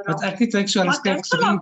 But architectural aspects really.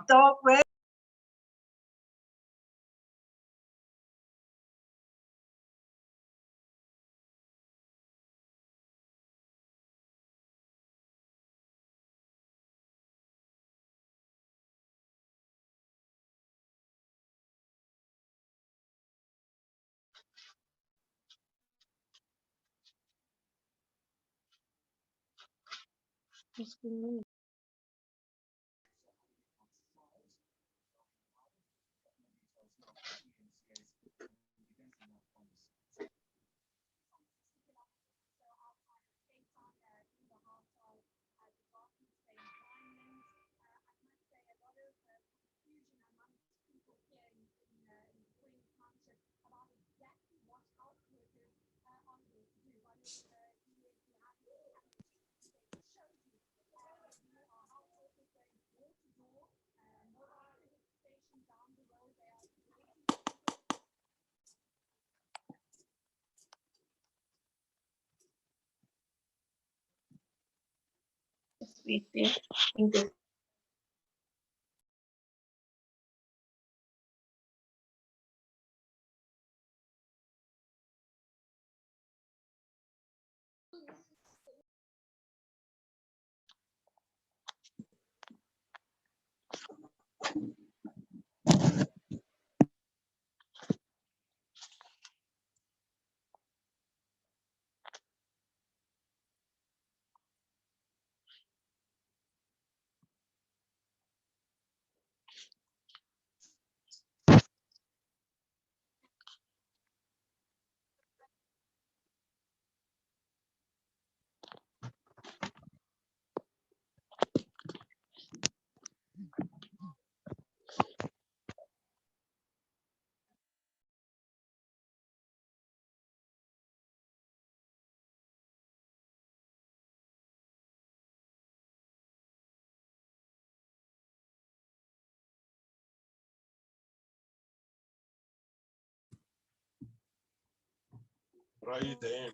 Right then.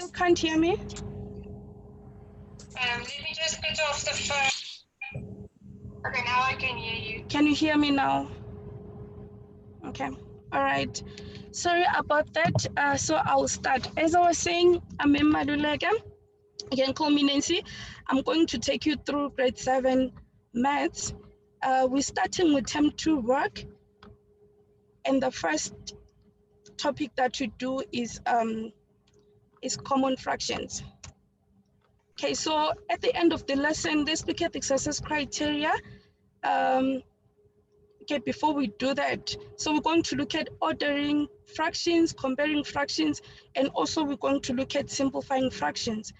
You can't hear me? Let me just get off the phone. Okay, now I can hear you. Can you hear me now? Okay, all right. Sorry about that. So I'll start. As I was saying, I'm in Maduleka. You can call me Nancy. I'm going to take you through grade 7 maths. We're starting with term 2 work. And the first topic that you do is common fractions. Okay, so at the end of the lesson, let's look at the success criteria. Okay, before we do that, so we're going to look at ordering fractions, comparing fractions, and also we're going to look at simplifying fractions.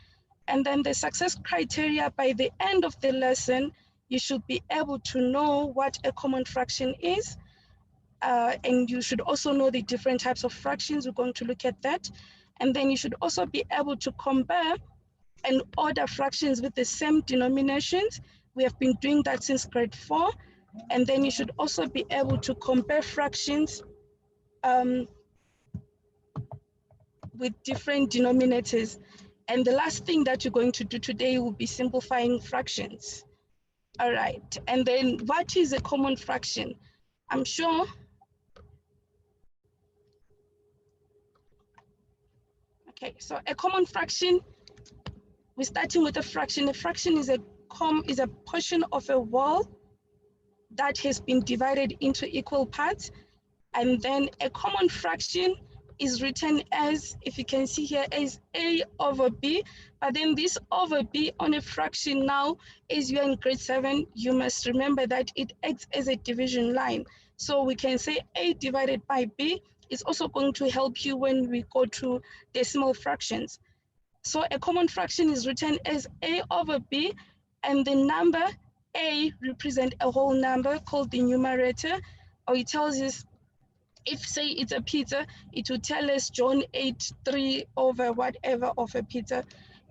And then the success criteria, by the end of the lesson, you should be able to know what a common fraction is. And you should also know the different types of fractions. We're going to look at that. And then you should also be able to compare and order fractions with the same denominations. We have been doing that since grade 4. And then you should also be able to compare fractions with different denominators. And the last thing that you're going to do today will be simplifying fractions. All right, and then what is a common fraction? I'm sure okay, so a common fraction, we're starting with a fraction. A fraction is a portion of a wall that has been divided into equal parts. And then a common fraction is written as, if you can see here, as A over B. But then this over B on a fraction now, as you're in grade 7, you must remember that it acts as a division line. So we can say A divided by B is also going to help you when we go to decimal fractions. So a common fraction is written as A over B, and the number A represents a whole number called the numerator, or it tells us, if say it's a pizza, it will tell us John ate 3 over whatever of a pizza.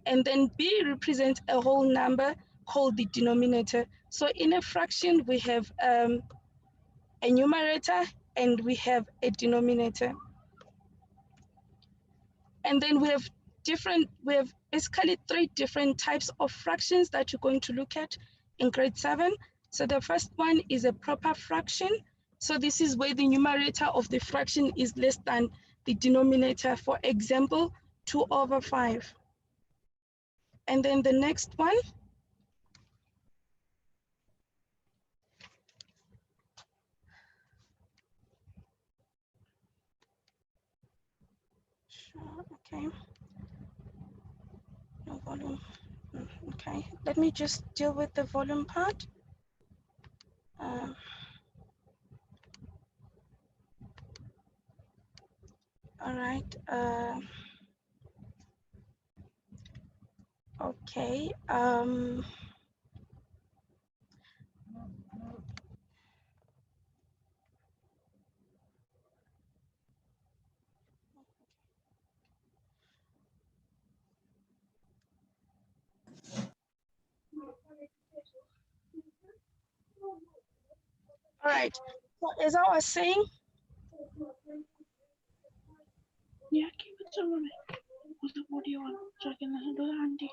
And then B represents a whole number called the denominator. So in a fraction, we have a numerator and we have a denominator. And then we have basically 3 different types of fractions that you're going to look at in grade 7. So the first one is a proper fraction. So this is where the numerator of the fraction is less than the denominator, for example, 2 over 5. And then the next one, okay, no volume, okay, let me just deal with the volume part. All right, okay. All right, so as I was saying, Yeah, keep it somewhere. What's the audio on so I can listen to the auntie?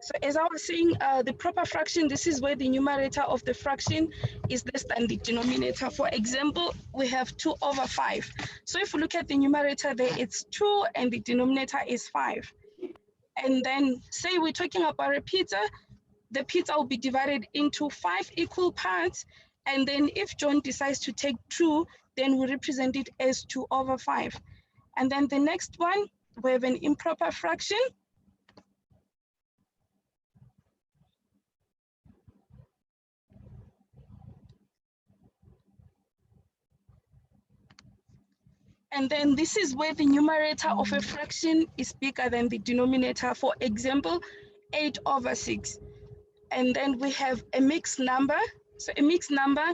so as I was saying, the proper fraction, this is where the numerator of the fraction is less than the denominator. For example, we have 2 over 5. So if we look at the numerator there, it's 2 and the denominator is 5. And then say we're talking about a pizza, the pizza will be divided into 5 equal parts. And then if John decides to take 2, then we represent it as 2 over 5. And then the next one, we have an improper fraction. And then this is where the numerator of a fraction is bigger than the denominator. For example, 8 over 6. And then we have a mixed number. So a mixed number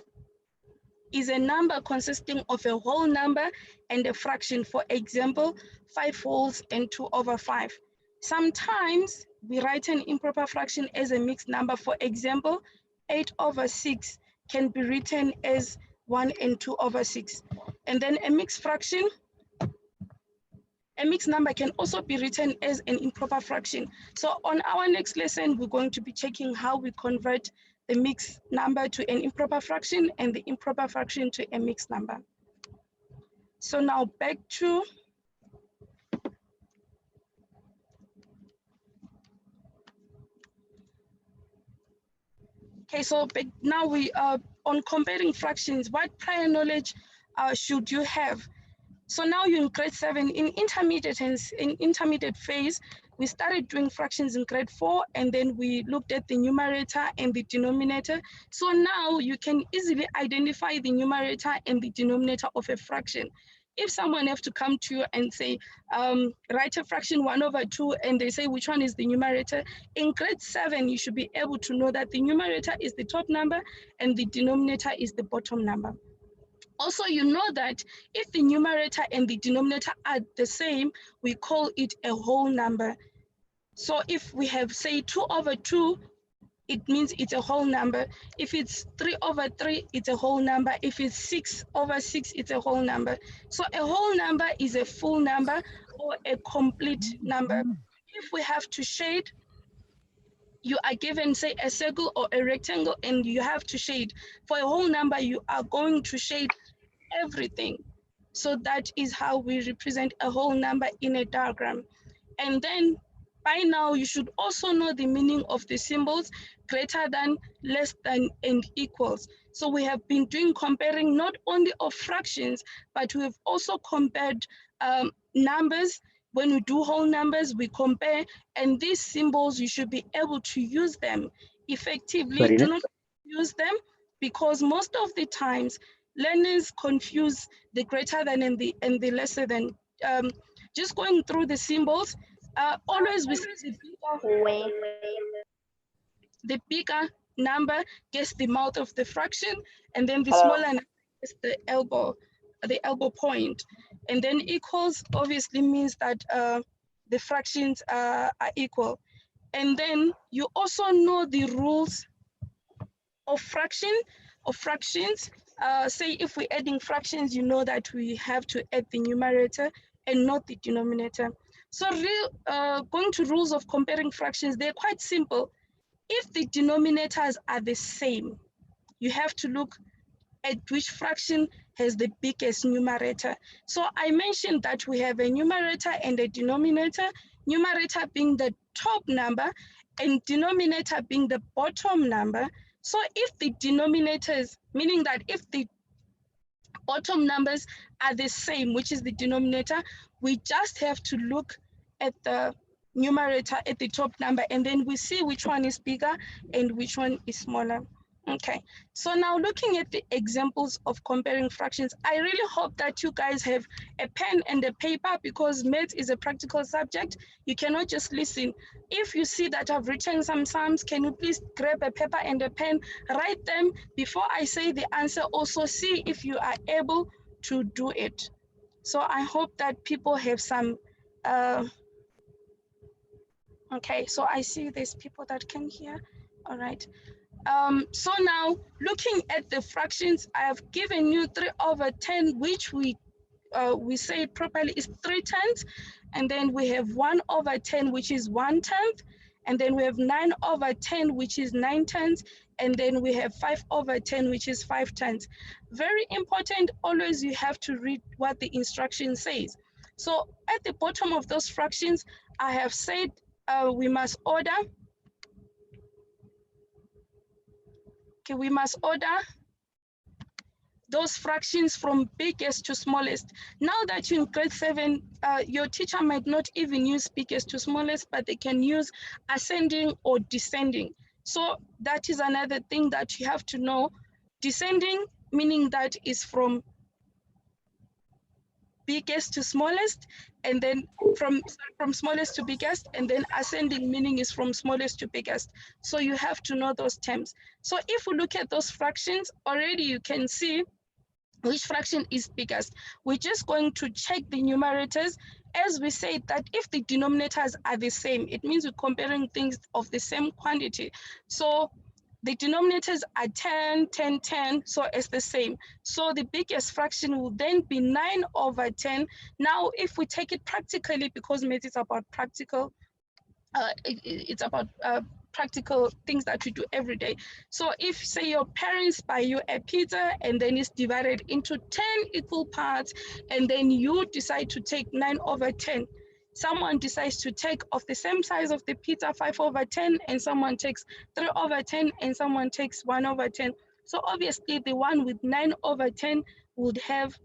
is a number consisting of a whole number and a fraction. For example, 5 wholes and 2 over 5. Sometimes we write an improper fraction as a mixed number. For example, 8 over 6 can be written as 1 and 2 over 6. And then a mixed fraction, a mixed number can also be written as an improper fraction. So on our next lesson, we're going to be checking how we convert the mixed number to an improper fraction and the improper fraction to a mixed number. So now back to Okay, so now we are on comparing fractions. What prior knowledge should you have? So now you're in grade 7. In intermediate phase, we started doing fractions in grade 4, and then we looked at the numerator and the denominator. So now you can easily identify the numerator and the denominator of a fraction. If someone have to come to you and say, write a fraction 1/2, and they say which one is the numerator, in grade 7, you should be able to know that the numerator is the top number and the denominator is the bottom number. Also, you know that if the numerator and the denominator are the same, we call it a whole number. So if we have, say, 2/2, it means it's a whole number. If it's 3/3, it's a whole number. If it's 6/6, it's a whole number. So a whole number is a full number or a complete number. If we have to shade, you are given, say, a circle or a rectangle, and you have to shade. For a whole number, you are going to shade everything. So that is how we represent a whole number in a diagram. And then by now, you should also know the meaning of the symbols greater than, less than, and equals. So we have been doing comparing not only of fractions, but we have also compared numbers. When we do whole numbers, we compare, and these symbols, you should be able to use them effectively. Do not use them, because most of the times, learners confuse the greater than and the lesser than. Just going through the symbols, always we see the bigger number gets the mouth of the fraction, and then the smaller number gets the elbow point. And then equals obviously means that the fractions are equal. And then you also know the rules of fractions. Say if we're adding fractions, you know that we have to add the numerator and not the denominator. So going to rules of comparing fractions, they're quite simple. If the denominators are the same, you have to look at which fraction has the biggest numerator. So I mentioned that we have a numerator and a denominator, numerator being the top number and denominator being the bottom number. So if the denominators, meaning that if the bottom numbers are the same, which is the denominator, we just have to look at the numerator at the top number, and then we see which one is bigger and which one is smaller. Okay, so now looking at the examples of comparing fractions, I really hope that you guys have a pen and a paper, because maths is a practical subject. You cannot just listen. If you see that I've written some sums, can you please grab a paper and a pen, write them before I say the answer, also see if you are able to do it. So I hope that people have some, okay, so I see there's people that can hear, all right. So now looking at the fractions, I have given you 3/10, which we say it properly is 3/10, and then we have 1/10, which is 1/10, and then we have 9/10, which is 9/10, and then we have 5/10, which is 5/10. Very important, always you have to read what the instruction says. So at the bottom of those fractions, I have said we must order. Okay, we must order those fractions from biggest to smallest. Now that you're in grade 7, your teacher might not even use biggest to smallest, but they can use ascending or descending. So that is another thing that you have to know. Descending, meaning that is from biggest to smallest, and then from smallest to biggest, and then ascending, meaning is from smallest to biggest. So you have to know those terms. So if we look at those fractions, already you can see which fraction is biggest. We're just going to check the numerators. As we said that if the denominators are the same, it means we're comparing things of the same quantity. So the denominators are 10, 10, 10, so it's the same. So the biggest fraction will then be 9/10. Now, if we take it practically, because math is about practical, it's about practical things that we do every day. So if, say, your parents buy you a pizza and then it's divided into 10 equal parts, and then you decide to take 9/10, someone decides to take of the same size of the pizza 5/10, and someone takes 3/10, and someone takes 1/10. So obviously the one with 9/10 would have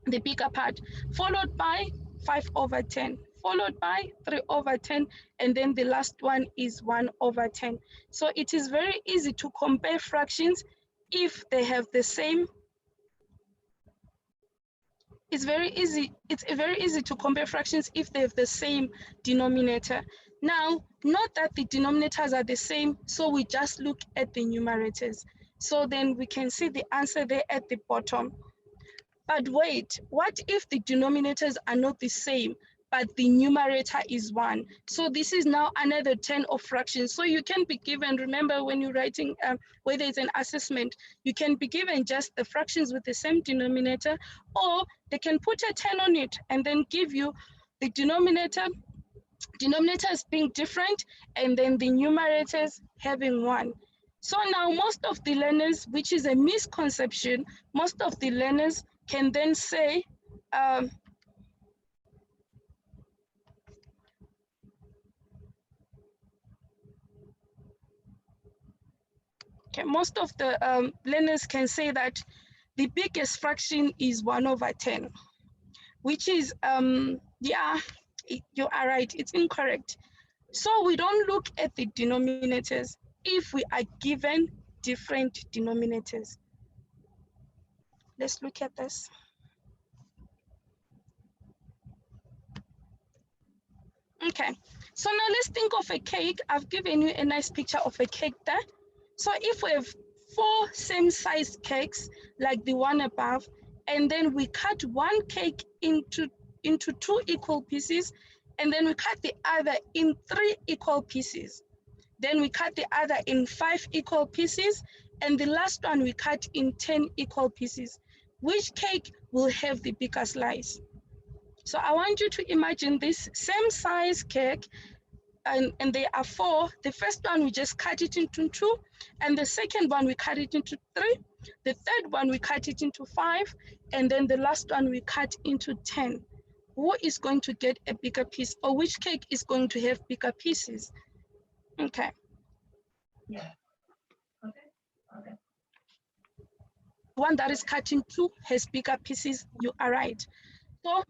the bigger part, followed by 5/10, followed by 3/10, and then the last one is 1/10. So it is very easy to compare fractions if they have the same. It's very easy to compare fractions if they have the same denominator. Now, note that the denominators are the same, so we just look at the numerators. So then we can see the answer there at the bottom. But wait, what if the denominators are not the same, but the numerator is 1? So this is now another 10 of fractions. So you can be given, remember when you're writing, whether it's an assessment, you can be given just the fractions with the same denominator, or they can put a 10 on it and then give you the denominators being different, and then the numerators having 1. So now most of the learners, which is a misconception, most of the learners can then say, most of the learners can say that the biggest fraction is 1/10, which is, yeah, you are right, it's incorrect. So we don't look at the denominators if we are given different denominators. Let's look at this. Okay, so now let's think of a cake. I've given you a nice picture of a cake there. So if we have 4 same size cakes like the one above, and then we cut one cake into 2 equal pieces, and then we cut the other in 3 equal pieces. Then we cut the other in 5 equal pieces, and the last one we cut in 10 equal pieces. Which cake will have the bigger slice? So I want you to imagine this same size cake, and there are 4. The first one, we just cut it into 2, and the second one, we cut it into 3. The third one, we cut it into 5, and then the last one, we cut into 10. Who is going to get a bigger piece, or which cake is going to have bigger pieces? Okay. Yeah. Okay. One that is cut in 2 has bigger pieces. You are right. So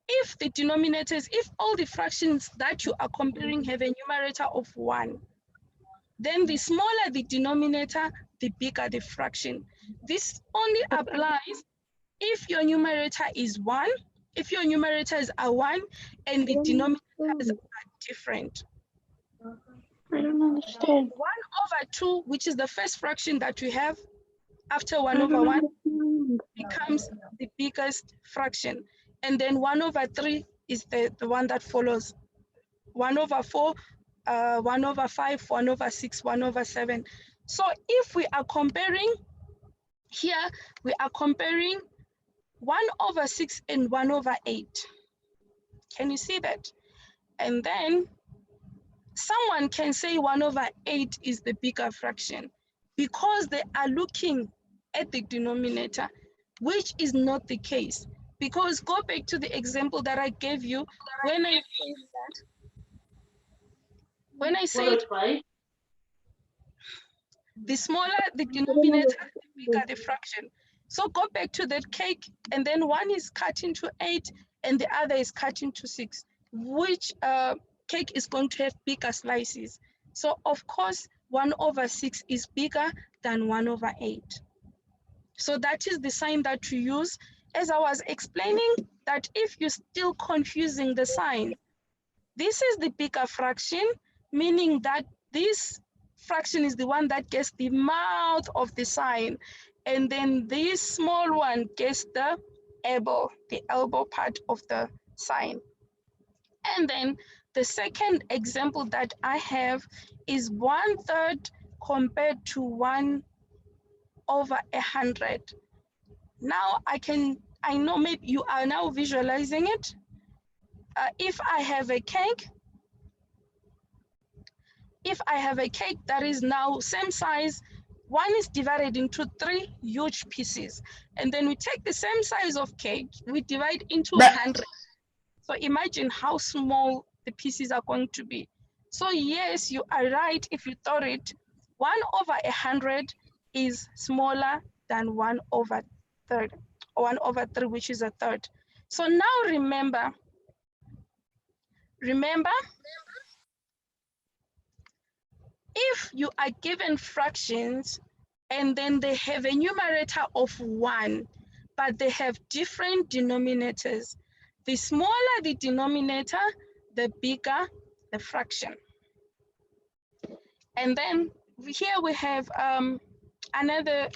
if the denominators, if all the fractions that you are comparing have a numerator of 1, then the smaller the denominator, the bigger the fraction. This only applies if your numerator is 1, if your numerators are 1 and the denominators are different. I don't understand. 1/2, which is the first fraction that we have after 1/1, becomes the biggest fraction. And then 1/3 is the one that follows. 1/4, 1/5, 1/6, 1/7. So if we are comparing here, we are comparing 1/6 and 1/8. Can you see that? And then someone can say 1/8 is the bigger fraction because they are looking at the denominator, which is not the case. Because go back to the example that I gave you when I said the smaller the denominator, the bigger the fraction. So go back to that cake, and then one is cut into 8 and the other is cut into 6. Which cake is going to have bigger slices? So of course 1/6 is bigger than 1/8. So that is the sign that you use. As I was explaining, that if you're still confusing the sign, this is the bigger fraction, meaning that this fraction is the one that gets the mouth of the sign, and then this small one gets the elbow part of the sign. And then the second example that I have is 1/3 compared to 1/100. Now I know maybe you are now visualizing it. If I have a cake that is now same size, one is divided into 3 huge pieces, and then we take the same size of cake, we divide into 100. So imagine how small the pieces are going to be. So yes, you are right if you thought it. 1 over 100 is smaller than 1 over 3, or 1 over 3, which is a third. So now remember, if you are given fractions and then they have a numerator of 1, but they have different denominators, the smaller the denominator, the bigger the fraction. And then here we have another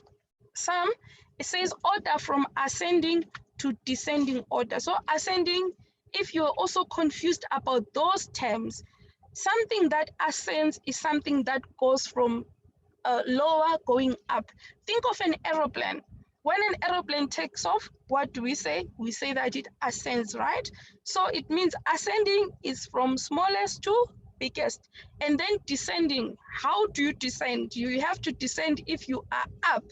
sum. It says order from ascending to descending order. So ascending, if you're also confused about those terms, something that ascends is something that goes from lower going up. Think of an aeroplane. When an aeroplane takes off, what do we say? We say that it ascends, right? So it means ascending is from smallest to biggest. And then descending, how do you descend? You have to descend if you are up.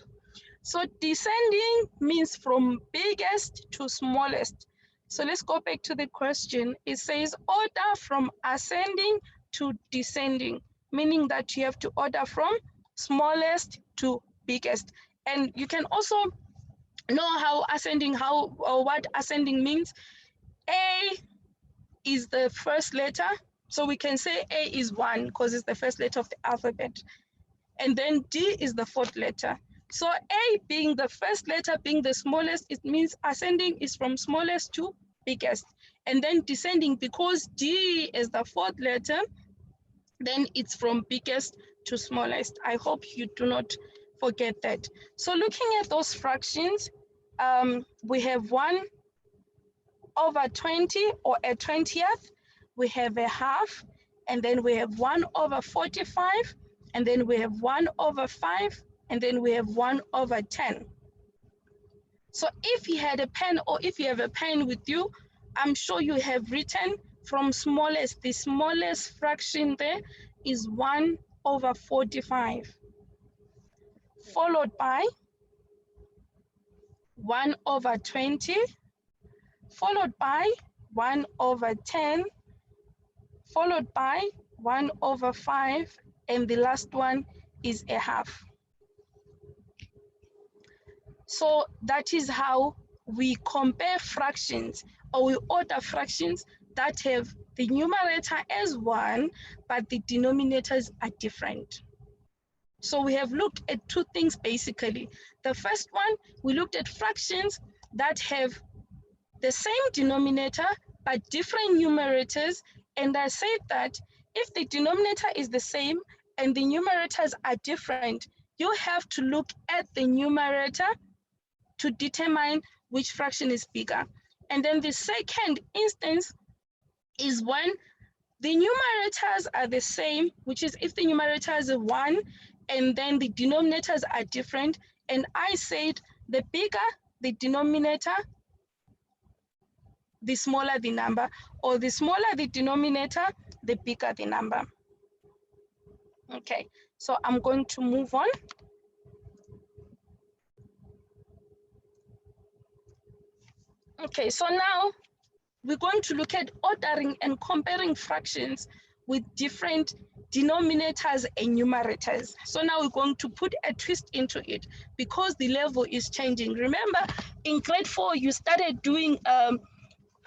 So descending means from biggest to smallest. So let's go back to the question. It says order from ascending to descending, meaning that you have to order from smallest to biggest. And you can also know how ascending, or what ascending means. A is the first letter. So we can say A is 1 because it's the first letter of the alphabet. And then D is the 4th letter. So A being the first letter, being the smallest, it means ascending is from smallest to biggest. And then descending, because D is the 4th letter, then it's from biggest to smallest. I hope you do not forget that. So looking at those fractions, we have 1 over 20, or a 20th, we have a half, and then we have 1 over 45, and then we have 1 over 5, and then we have 1 over 10. So if you had a pen, or if you have a pen with you, I'm sure you have written from smallest. The smallest fraction there is 1 over 45, followed by 1 over 20, followed by 1 over 10, followed by 1 over 5, and the last one is a half. So that is how we compare fractions, or we order fractions that have the numerator as 1, but the denominators are different. So we have looked at 2 things basically. The first one, we looked at fractions that have the same denominator, but different numerators. And I said that if the denominator is the same and the numerators are different, you have to look at the numerator to determine which fraction is bigger. And then the second instance is when the numerators are the same, which is if the numerator is 1 and then the denominators are different. And I said the bigger the denominator, the smaller the number, or the smaller the denominator, the bigger the number. Okay, so I'm going to move on. Okay, so now we're going to look at ordering and comparing fractions with different denominators and numerators. So now we're going to put a twist into it because the level is changing. Remember, in grade 4, you started doing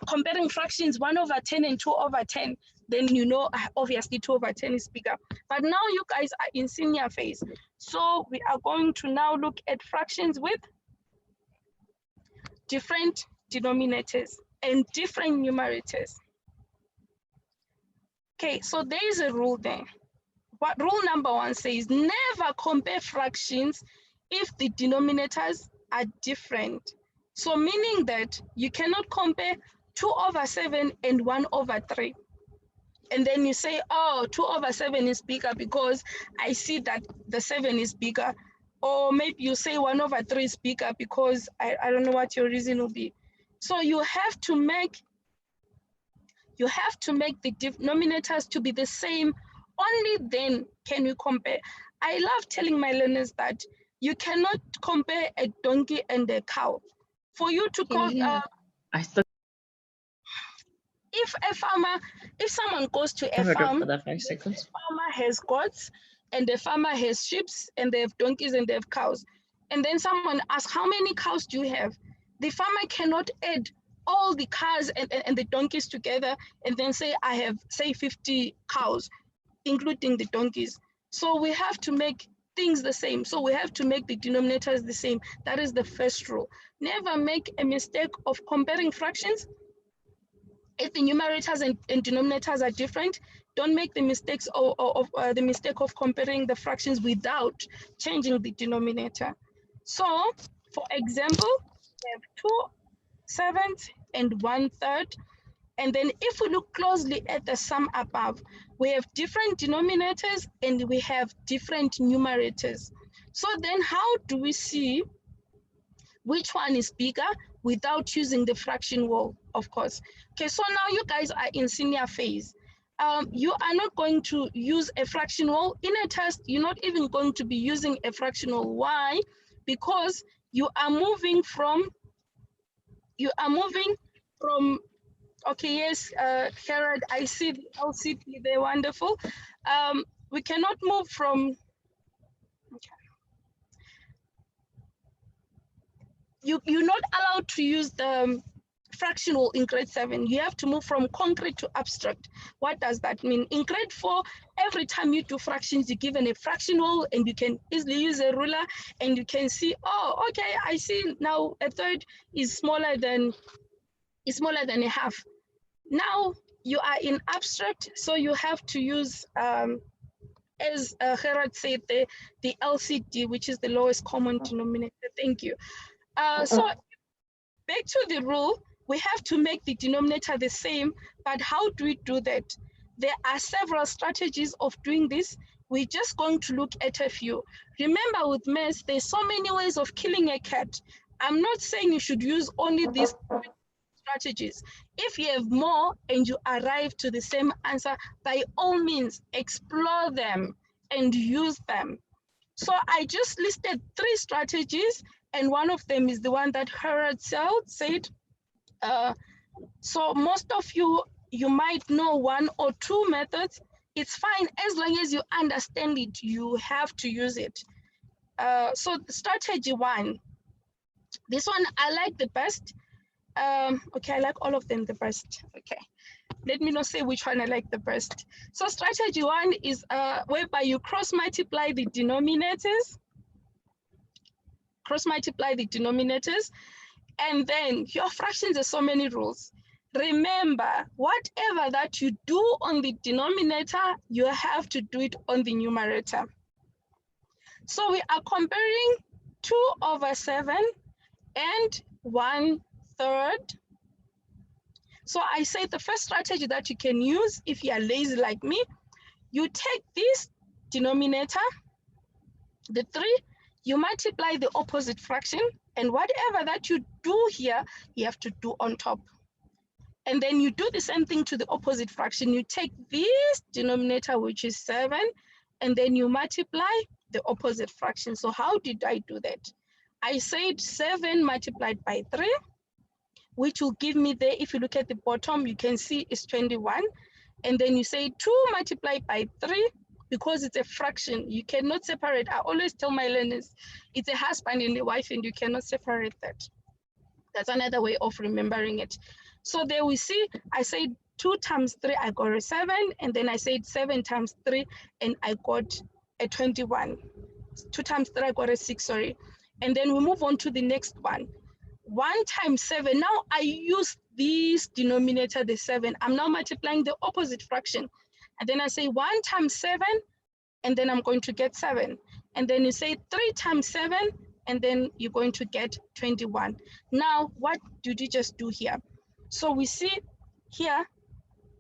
comparing fractions 1 over 10 and 2 over 10. Then you know, obviously 2 over 10 is bigger. But now you guys are in senior phase. So we are going to now look at fractions with different denominators and different numerators. Okay, so there is a rule there. What rule number 1 says, never compare fractions if the denominators are different. So meaning that you cannot compare 2 over 7 and 1 over 3. And then you say, oh, 2 over 7 is bigger because I see that the 7 is bigger. Or maybe you say 1 over 3 is bigger because I don't know what your reason will be. So you have to make the denominators to be the same. Only then can you compare. I love telling my learners that you cannot compare a donkey and a cow. For you to if someone goes to a Hold on farm, for that 5 seconds. farmer has goats and the farmer has sheep and they have donkeys and they have cows. And then someone asks, how many cows do you have? The farmer cannot add all the cows and the donkeys together and then say, I have, say, 50 cows, including the donkeys. So we have to make things the same. So we have to make the denominators the same. That is the first rule. Never make a mistake of comparing fractions. If the numerators and denominators are different, don't make the mistakes of the mistake of comparing the fractions without changing the denominator. So, for example, we have 2/7 and 1/3. And then if we look closely at the sum above, we have different denominators and we have different numerators. So then how do we see which one is bigger without using the fraction rule, of course? Okay, so now you guys are in senior phase. You are not going to use a fraction rule. In a test, you're not even going to be using a fraction rule. Why? Because you are moving from, okay, yes, Herod, I see the LCP, they're wonderful. We cannot move from, okay. You're not allowed to use the fractional in grade 7. You have to move from concrete to abstract. What does that mean? In grade 4, every time you do fractions, you're given a fractional and you can easily use a ruler and you can see, oh, okay, I see now a third is smaller than a half. Now you are in abstract, so you have to use, as Gerard said, the LCD, which is the lowest common denominator. Thank you. So back to the rule, we have to make the denominator the same, but how do we do that? There are several strategies of doing this. We're just going to look at a few. Remember with maths, there's so many ways of killing a cat. I'm not saying you should use only these strategies. If you have more and you arrive to the same answer, by all means, explore them and use them. So I just listed 3 strategies, and one of them is the one that Gerard said. So most of you might know 1 or 2 methods. It's fine as long as you understand it, you have to use it. So strategy 1, this one I like the best. Okay, I like all of them the best. Okay, let me not say which one I like the best. So strategy 1 is whereby you cross multiply the denominators. And then your fractions are so many rules. Remember, whatever that you do on the denominator, you have to do it on the numerator. So we are comparing 2/7 and 1/3. So I say the first strategy that you can use if you are lazy like me, you take this denominator, the 3, you multiply the opposite fraction, and whatever that you do here, you have to do on top. And then you do the same thing to the opposite fraction. You take this denominator, which is 7, and then you multiply the opposite fraction. So how did I do that? I said 7 multiplied by 3, which will give me there, if you look at the bottom, you can see it's 21. And then you say 2 multiplied by 3, because it's a fraction, you cannot separate. I always tell my learners, it's a husband and a wife and you cannot separate that. That's another way of remembering it. So there we see, I said 2 times 3, I got a 7, and then I said 7 times 3, and I got a 21. 2 times 3, I got a 6, sorry. And then we move on to the next one. 1 times 7, now I use this denominator, the 7. I'm now multiplying the opposite fraction. And then I say 1 times 7, and then I'm going to get 7. And then you say 3 times 7, and then you're going to get 21. Now, what did you just do here? So we see here,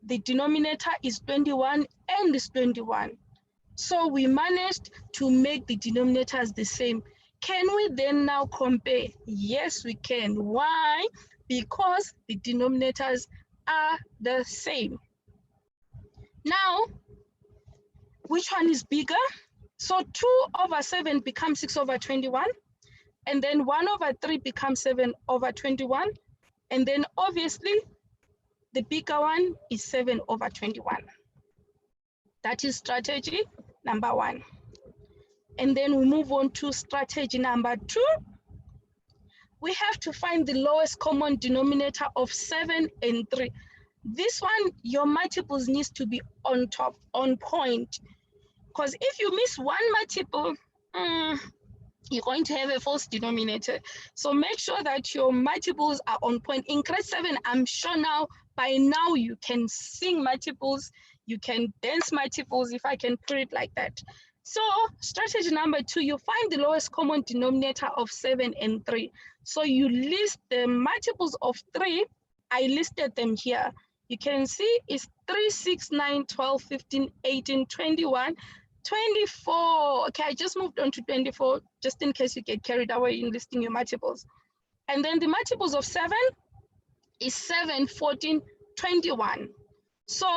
the denominator is 21 and is 21. So we managed to make the denominators the same. Can we then now compare? Yes, we can. Why? Because the denominators are the same. Now, which one is bigger? So 2/7 becomes 6/21, and then 1/3 becomes 7/21, and then obviously The bigger one is 7 over 21. That is strategy number 1. And then we move on to strategy number 2. We have to find the lowest common denominator of 7 and 3. This one, your multiples needs to be on top, on point. Because if you miss one multiple, you're going to have a false denominator. So make sure that your multiples are on point. In grade 7, I'm sure now, by now you can sing multiples, you can dance multiples, if I can put it like that. So strategy number 2, you find the lowest common denominator of 7 and 3. So you list the multiples of 3. I listed them here. You can see it's 3, 6, 9, 12, 15, 18, 21, 24. Okay, I just moved on to 24, just in case you get carried away in listing your multiples. And then the multiples of 7 is 7, 14, 21. So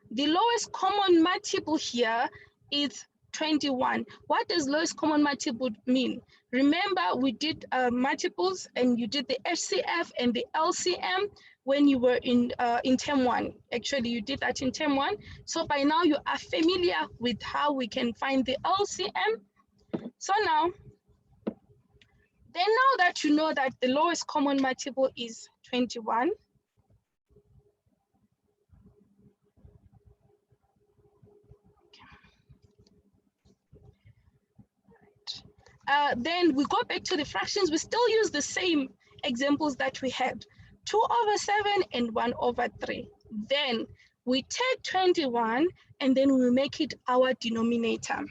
the lowest common multiple here is 21. What does lowest common multiple mean? Remember, we did multiples, and you did the HCF and the LCM when you were in term 1. Actually, you did that in term 1. So by now you are familiar with how we can find the LCM. So now that you know that the lowest common multiple is 21, then we go back to the fractions. We still use the same examples that we had, 2 over 7 and 1 over 3. Then we take 21 and then we make it our denominator,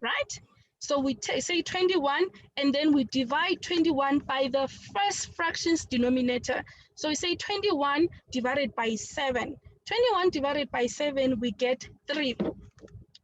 right? So we say 21 and then we divide 21 by the first fractions denominator. So we say 21 divided by 7. 21 divided by 7, we get 3.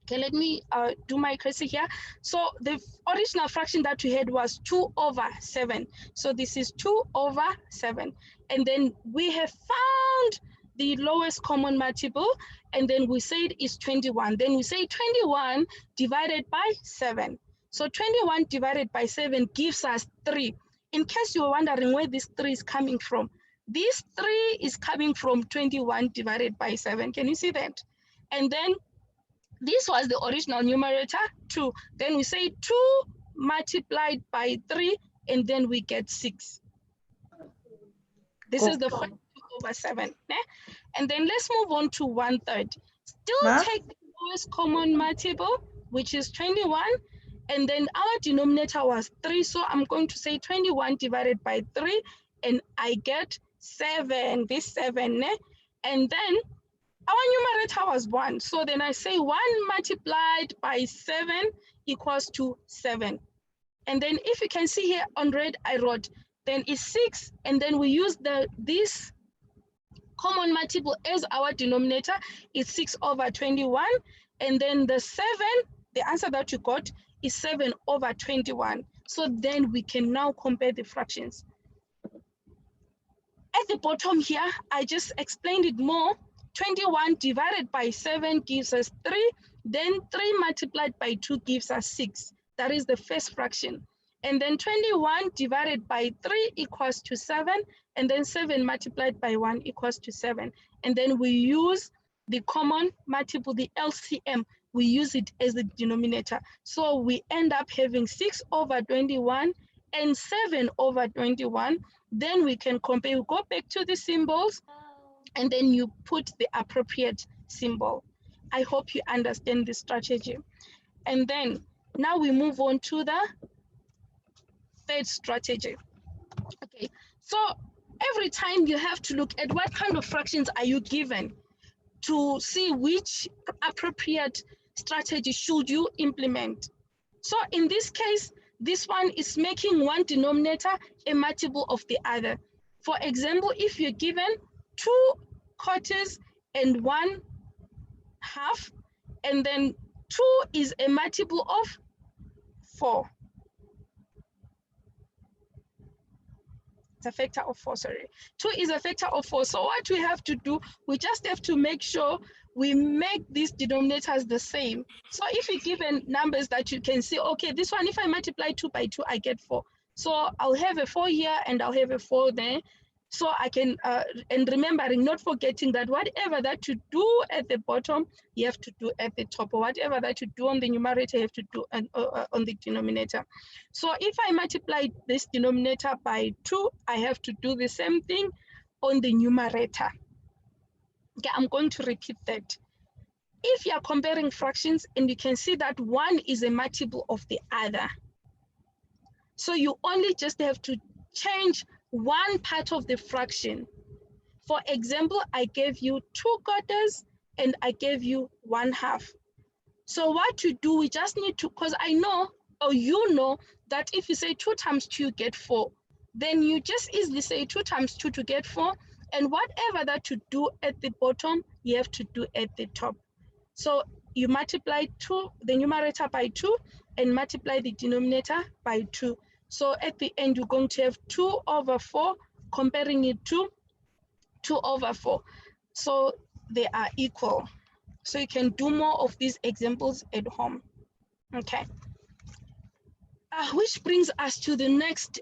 Okay, let me do my cursor here. So the original fraction that we had was 2 over 7. So this is 2 over 7. And then we have found the lowest common multiple, and then we said it's 21. Then we say 21 divided by 7. So 21 divided by 7 gives us 3. In case you're wondering where this 3 is coming from, this 3 is coming from 21 divided by 7. Can you see that? And then this was the original numerator, 2. Then we say 2 multiplied by 3, and then we get 6. This is the first 2 over 7. Eh? And then let's move on to 1/3. Still take the lowest common multiple, which is 21. And then our denominator was 3. So I'm going to say 21 divided by 3, and I get 7, this 7. Eh? And then our numerator was 1. So then I say 1 multiplied by 7 equals to 7. And then if you can see here on red, I wrote, then it's 6. And then we use this common multiple as our denominator is 6 over 21. And then the 7, the answer that you got is 7 over 21. So then we can now compare the fractions. At the bottom here, I just explained it more. 21 divided by 7 gives us 3. Then 3 multiplied by 2 gives us 6. That is the first fraction. And then 21 divided by 3 equals to 7. And then 7 multiplied by 1 equals to 7. And then we use the common multiple, the LCM. We use it as the denominator. So we end up having 6 over 21 and 7 over 21. Then we can compare, we go back to the symbols, and then you put the appropriate symbol. I hope you understand the strategy. And then now we move on to the third strategy. Okay, so every time you have to look at what kind of fractions are you given to see which appropriate strategy should you implement. So in this case, this one is making one denominator a multiple of the other. For example, if you're given 2 quarters and 1/2, and then 2 is a multiple of 4. It's a factor of 4, sorry. 2 is a factor of 4. So what we have to do, we just have to make sure we make these denominators the same. So if you're given numbers that you can see, okay, this one, if I multiply 2 by 2, I get 4. So I'll have a 4 here and I'll have a 4 there. So I can, and remembering, not forgetting that whatever that you do at the bottom, you have to do at the top, or whatever that you do on the numerator, you have to do on the denominator. So if I multiply this denominator by 2, I have to do the same thing on the numerator. Okay, I'm going to repeat that. If you are comparing fractions and you can see that one is a multiple of the other, so you only just have to change one part of the fraction. For example, I gave you 2/4 and I gave you 1/2. So what to do, we just need to, because I know, or you know, that if you say 2 times 2, you get 4, then you just easily say 2 times 2 to get 4, and whatever that you do at the bottom, you have to do at the top. So you multiply the numerator by 2 and multiply the denominator by 2. So at the end, you're going to have 2/4, comparing it to 2/4. So they are equal. So you can do more of these examples at home. Okay. Which brings us to the next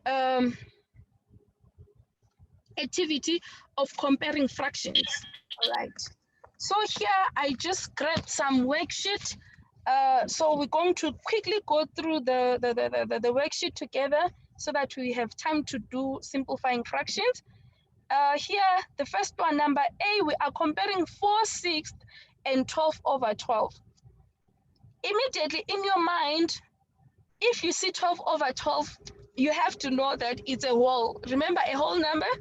activity of comparing fractions. All right. So here I just grabbed some worksheet. So we're going to quickly go through the worksheet together so that we have time to do simplifying fractions. Here, the first one, number A, we are comparing 4/6 and 12/12. Immediately in your mind, if you see 12/12, you have to know that it's a whole. Remember, a whole number?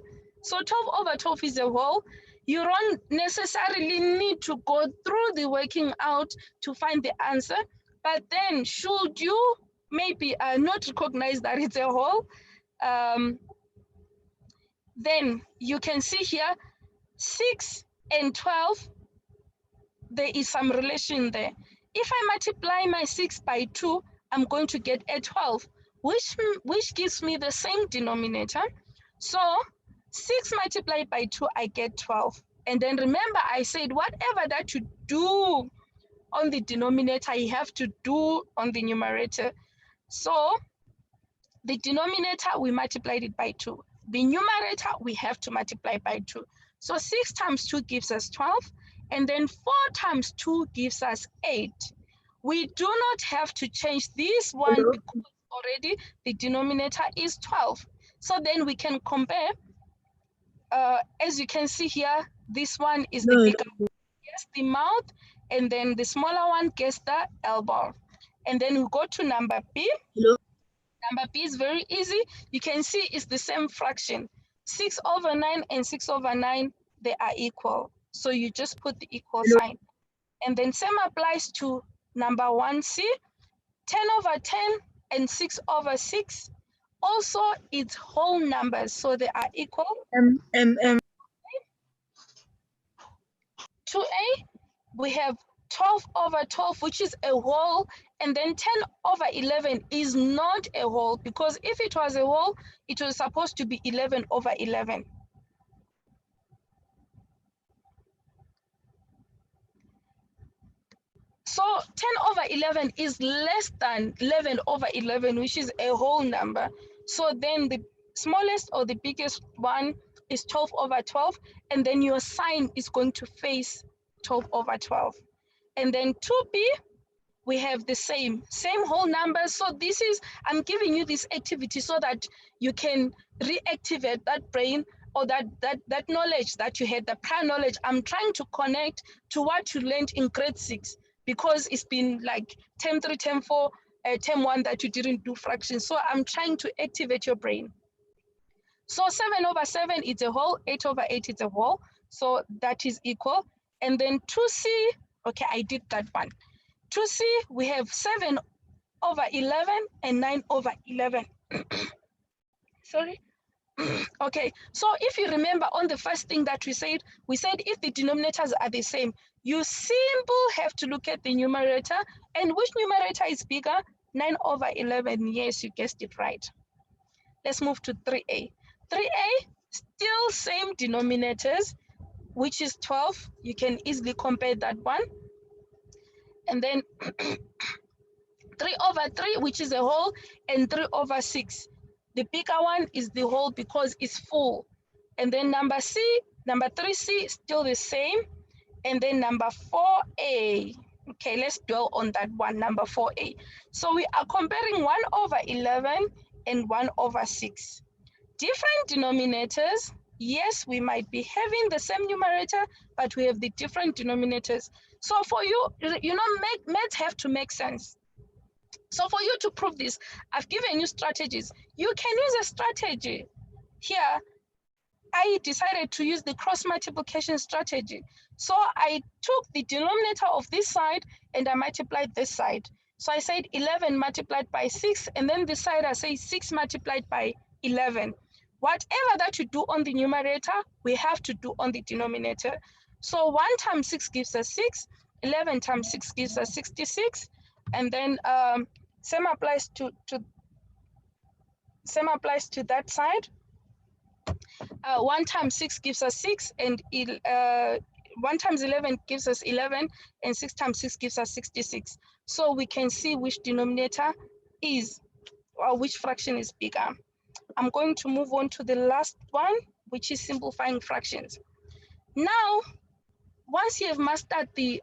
So 12/12 is a whole. You don't necessarily need to go through the working out to find the answer, but then should you maybe not recognize that it's a whole, then you can see here 6 and 12, there is some relation there. If I multiply my 6 by 2, I'm going to get a 12, which gives me the same denominator. So 6 multiplied by 2, I get 12. And then remember, I said whatever that you do on the denominator, you have to do on the numerator. So the denominator, we multiplied it by 2. The numerator, we have to multiply by 2. So 6 times 2 gives us 12. And then 4 times 2 gives us 8. We do not have to change this one because already the denominator is 12. So then we can compare. As you can see here, this one is the bigger one, gets the mouth, and then the smaller one gets the elbow. And then we go to number B. Hello. Number B is very easy. You can see it's the same fraction. 6/9 and 6/9, they are equal. So you just put the equal sign. And then same applies to number 1C, 10/10 and 6/6. Also, it's whole numbers, so they are equal. 2A, we have 12/12, which is a whole, and then 10/11 is not a whole, because if it was a whole, it was supposed to be 11/11. So 10/11 is less than 11/11, which is a whole number. So then the smallest or the biggest one is 12/12, and then your sign is going to face 12/12. And then 2B, we have the same whole number. So this is, I'm giving you this activity so that you can reactivate that brain, or that knowledge that you had, the prior knowledge. I'm trying to connect to what you learned in grade 6, because it's been like term 3, term 4, term 1 that you didn't do fractions. So I'm trying to activate your brain. So 7/7 is a whole, 8/8 is a whole. So that is equal. And then 2C, okay, I did that one. 2C, we have 7/11 and 9/11. Sorry. Okay, so if you remember on the first thing that we said if the denominators are the same, you simply have to look at the numerator. And which numerator is bigger? 9/11. Yes, you guessed it right. Let's move to 3A. 3A, still same denominators, which is 12. You can easily compare that one. And then 3/3, which is a whole, and 3/6. The bigger one is the whole because it's full. And then number 3C, still the same. And then number 4A. Okay, let's dwell on that one, number 4A. So we are comparing 1/11 and 1/6. Different denominators. Yes, we might be having the same numerator, but we have the different denominators. So for you, maths have to make sense. So for you to prove this, I've given you strategies. You can use a strategy. Here, I decided to use the cross multiplication strategy. So I took the denominator of this side and I multiplied this side. So I said 11 multiplied by 6, and then this side I say 6 multiplied by 11. Whatever that you do on the numerator, we have to do on the denominator. So 1 times 6 gives us 6, 11 times 6 gives us 66, and then same applies to that side. 1 times 6 gives us 6, and 1 times 11 gives us 11, and 6 times 6 gives us 66. So we can see which denominator is, or which fraction is bigger. I'm going to move on to the last one, which is simplifying fractions. Now, once you have mastered the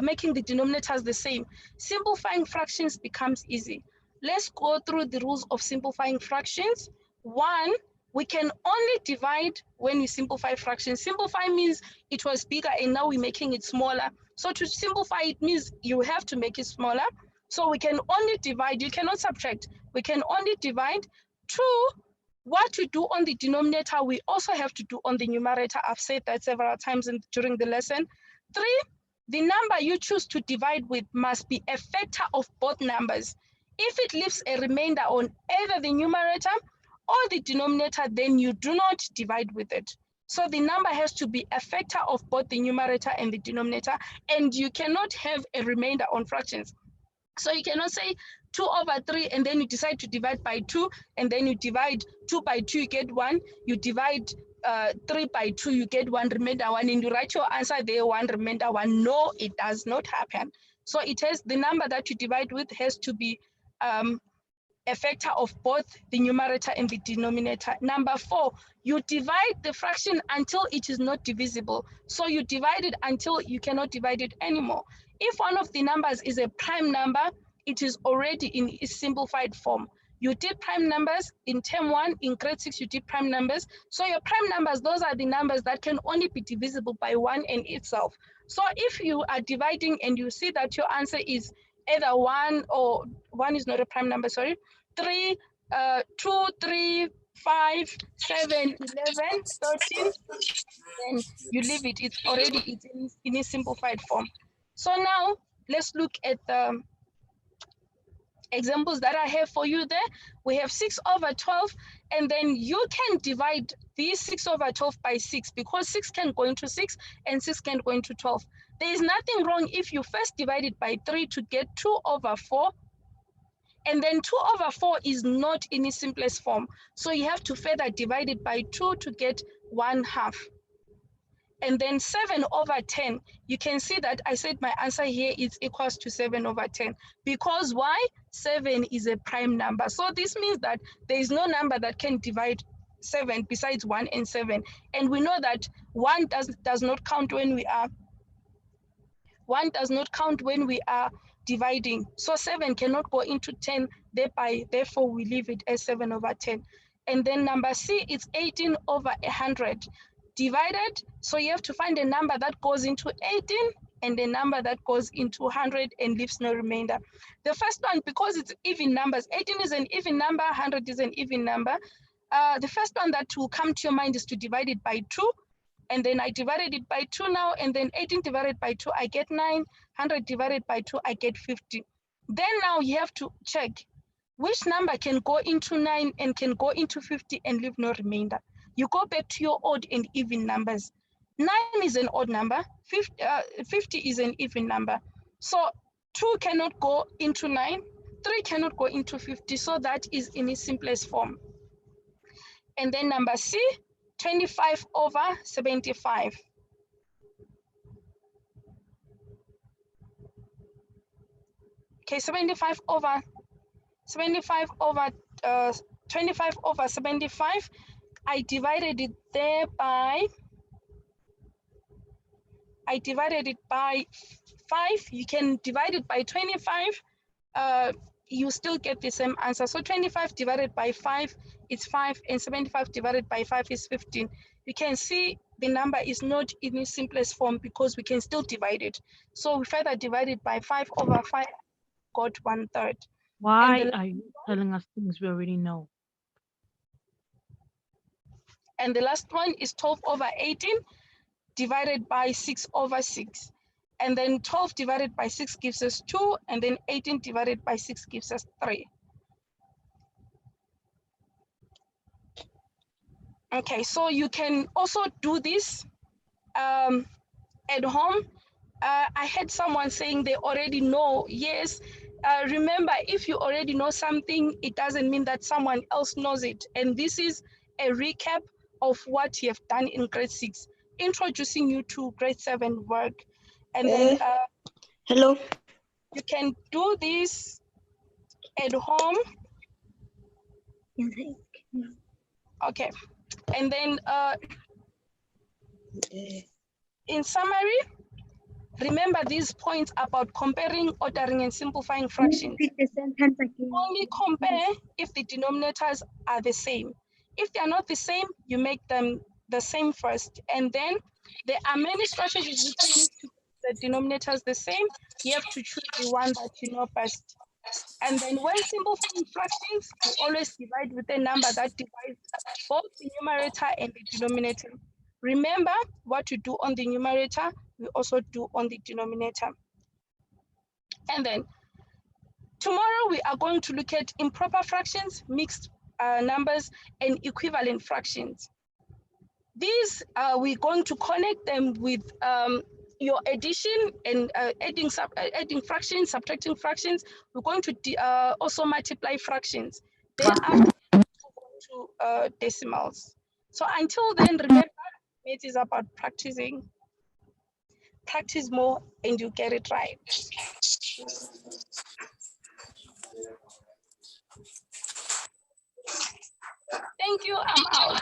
making the denominators the same, simplifying fractions becomes easy. Let's go through the rules of simplifying fractions. 1, we can only divide when we simplify fractions. Simplify means it was bigger and now we're making it smaller. So to simplify, it means you have to make it smaller. So we can only divide, you cannot subtract. We can only divide. 2, what we do on the denominator, we also have to do on the numerator. I've said that several times during the lesson. 3, the number you choose to divide with must be a factor of both numbers. If it leaves a remainder on either the numerator or the denominator, then you do not divide with it. So the number has to be a factor of both the numerator and the denominator, and you cannot have a remainder on fractions. So you cannot say 2/3 and then you decide to divide by 2, and then you divide 2 by 2, you get 1. You divide 3 by 2, you get 1 remainder 1, and you write your answer there, 1 remainder 1. No, it does not happen. So it has, the number that you divide with has to be a factor of both the numerator and the denominator. Number 4, you divide the fraction until it is not divisible. So you divide it until you cannot divide it anymore. If one of the numbers is a prime number, it is already in its simplified form. You did prime numbers in term 1, in grade 6, you did prime numbers. So your prime numbers, those are the numbers that can only be divisible by 1 and itself. So if you are dividing and you see that your answer is either 1, or 1 is not a prime number, sorry, 3, 2, 3, 5, 7, 11, 13, then you leave it. It's already in a simplified form. So now let's look at the examples that I have for you there. We have 6/12, and then you can divide these 6/12 by 6, because 6 can go into 6 and 6 can go into 12. There is nothing wrong if you first divide it by 3 to get 2/4, and then 2/4 is not in its simplest form. So you have to further divide it by 2 to get 1/2. And then 7/10, you can see that I said my answer here is equals to 7/10. Because why? 7 is a prime number. So this means that there is no number that can divide 7 besides 1 and 7. And we know that 1 does not count when we are dividing. So 7 cannot go into 10, therefore we leave it as 7/10. And then number C is 18/100. Divided, so you have to find a number that goes into 18 and a number that goes into 100 and leaves no remainder. The first one, because it's even numbers, 18 is an even number, 100 is an even number. The first one that will come to your mind is to divide it by 2. And then I divided it by 2 now, and then 18 divided by 2, I get 9. 100 divided by 2, I get 50. Then now you have to check which number can go into 9 and can go into 50 and leave no remainder. You go back to your odd and even numbers. 9 is an odd number, 50 is an even number. So 2 cannot go into 9, 3 cannot go into 50, so that is in its simplest form. And then number C, 25/75. Okay, 25/75. I divided it there by, I divided it by 5. You can divide it by 25. You still get the same answer. So 25 divided by 5 is 5, and 75 divided by 5 is 15. You can see the number is not in its simplest form because we can still divide it. So we further divided by 5 over 5, got 1/3. Why are you telling us things we already know? And the last one is 12 over 18 divided by 6 over 6. And then 12 divided by 6 gives us 2, and then 18 divided by 6 gives us 3. Okay, so you can also do this at home. I had someone saying they already know. Yes, remember, if you already know something, it doesn't mean that someone else knows it. And this is a recap of what you have done in grade 6, introducing you to grade 7 work. And then Hello. you can do this at home. Okay, and then in summary, remember these points about comparing, ordering, and simplifying fractions. Only compare if the denominators are the same. If they are not the same, you make them the same first. And then there are many strategies you can use to keep the denominators the same. You have to choose the one that you know best. And then when simplifying fractions, you always divide with a number that divides both the numerator and the denominator. Remember, what you do on the numerator, we also do on the denominator. And then tomorrow we are going to look at improper fractions, mixed numbers, and equivalent fractions. These we're going to connect them with your addition and adding fractions, subtracting fractions. We're going to also multiply fractions. Thereafter, we're going to decimals. So until then, remember, it is about practicing. Practice more and you get it right. Thank you, I'm out.